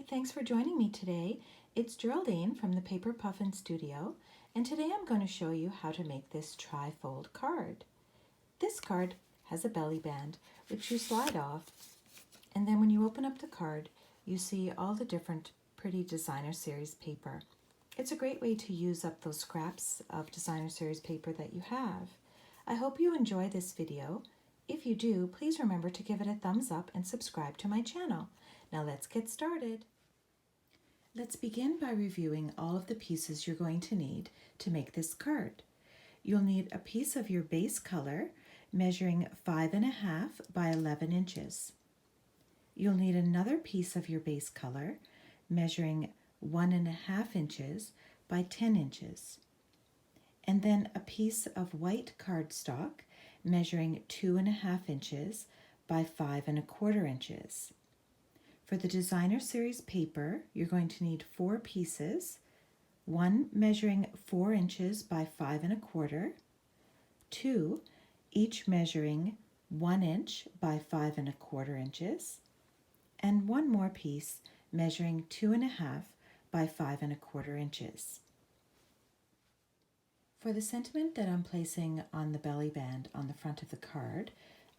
Hi, thanks for joining me today. It's Geraldine from the Paper Puffin Studio, and today I'm going to show you how to make this trifold card. This card has a belly band, which you slide off, and then when you open up the card, you see all the different pretty designer series paper. It's a great way to use up those scraps of designer series paper that you have. I hope you enjoy this video. If you do, please remember to give it a thumbs up and subscribe to my channel. Now let's get started. Let's begin by reviewing all of the pieces you're going to need to make this card. You'll need a piece of your base color measuring 5.5 by 11 inches. You'll need another piece of your base color measuring 1.5 inches by 10 inches. And then a piece of white cardstock measuring 2.5 inches by 5.25 inches. For the designer series paper, you're going to need 4 pieces, one measuring 4 inches by 5.25, 2 each measuring 1 inch by 5.25 inches, and one more piece measuring 2.5 by 5.25 inches. For the sentiment that I'm placing on the belly band on the front of the card,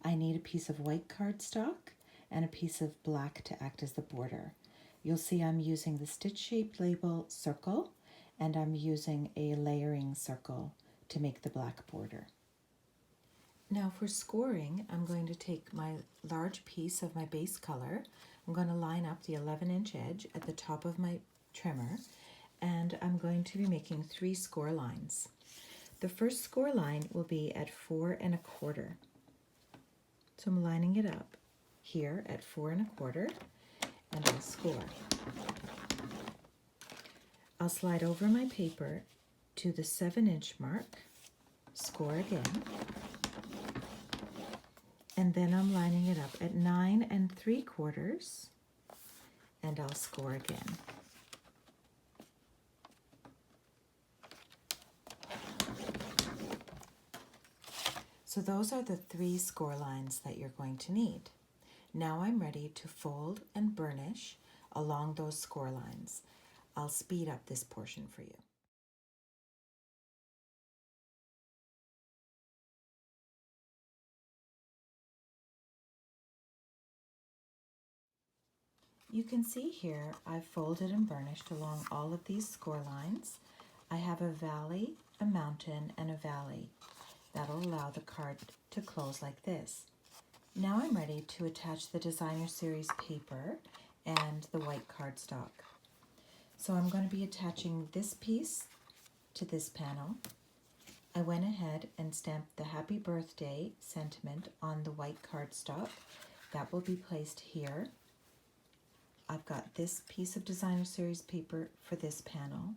I need a piece of white cardstock and a piece of black to act as the border. You'll see I'm using the stitch-shaped label circle, and I'm using a layering circle to make the black border. Now for scoring, I'm going to take my large piece of my base color. I'm going to line up the 11-inch edge at the top of my trimmer, and I'm going to be making 3 score lines. The first score line will be at 4.25. So I'm lining it up here at 4.25, and I'll score. I'll slide over my paper to the 7-inch mark, score again, and then I'm lining it up at 9.75, and I'll score again. So those are the 3 score lines that you're going to need. Now I'm ready to fold and burnish along those score lines. I'll speed up this portion for you. You can see here I've folded and burnished along all of these score lines. I have a valley, a mountain, and a valley. That'll allow the card to close like this. Now I'm ready to attach the designer series paper and the white cardstock. So I'm going to be attaching this piece to this panel. I went ahead and stamped the happy birthday sentiment on the white cardstock. That will be placed here. I've got this piece of designer series paper for this panel,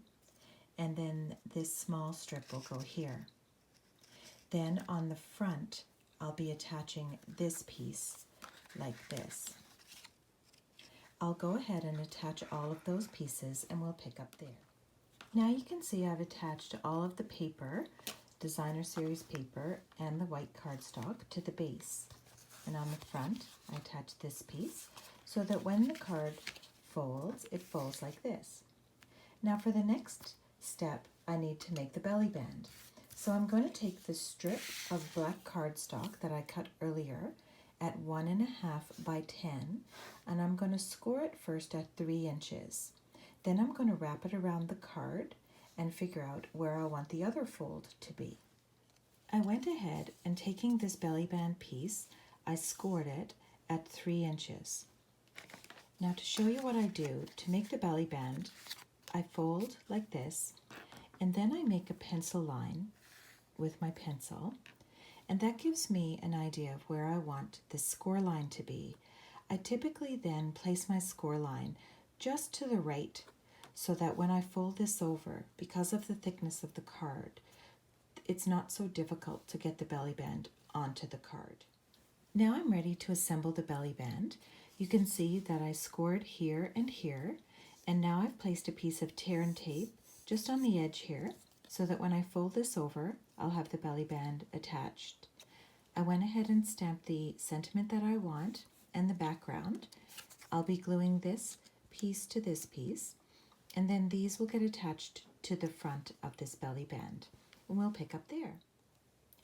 and then this small strip will go here. Then on the front, I'll be attaching this piece like this. I'll go ahead and attach all of those pieces, and we'll pick up there. Now you can see I've attached all of the paper, designer series paper, and the white cardstock to the base. And on the front, I attach this piece so that when the card folds, it folds like this. Now for the next step, I need to make the belly band. So I'm going to take the strip of black cardstock that I cut earlier at 1.5 by 10, and I'm going to score it first at 3 inches. Then I'm going to wrap it around the card and figure out where I want the other fold to be. I went ahead and taking this belly band piece, I scored it at 3 inches. Now to show you what I do, to make the belly band, I fold like this, and then I make a pencil line with my pencil, and that gives me an idea of where I want this score line to be. I typically then place my score line just to the right so that when I fold this over, because of the thickness of the card, it's not so difficult to get the belly band onto the card. Now I'm ready to assemble the belly band. You can see that I scored here and here, and now I've placed a piece of tear and tape just on the edge here so that when I fold this over, I'll have the belly band attached. I went ahead and stamped the sentiment that I want and the background. I'll be gluing this piece to this piece, and then these will get attached to the front of this belly band, and we'll pick up there.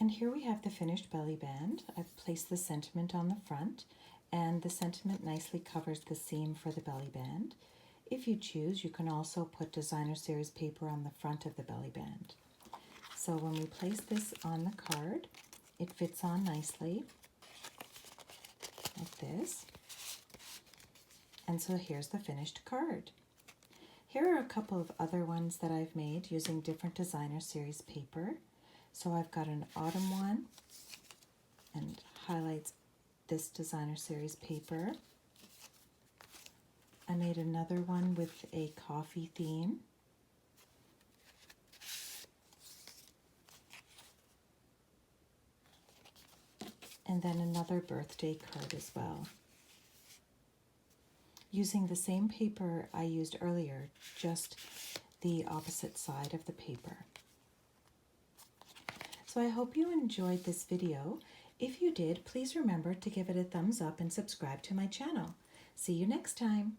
And here we have the finished belly band. I've placed the sentiment on the front, and the sentiment nicely covers the seam for the belly band. If you choose, you can also put designer series paper on the front of the belly band. So when we place this on the card, it fits on nicely, like this. And so here's the finished card. Here are a couple of other ones that I've made using different designer series paper. So I've got an autumn one, and highlights this designer series paper. I made another one with a coffee theme. And then another birthday card as well. Using the same paper I used earlier, just the opposite side of the paper. So I hope you enjoyed this video. If you did, please remember to give it a thumbs up and subscribe to my channel. See you next time.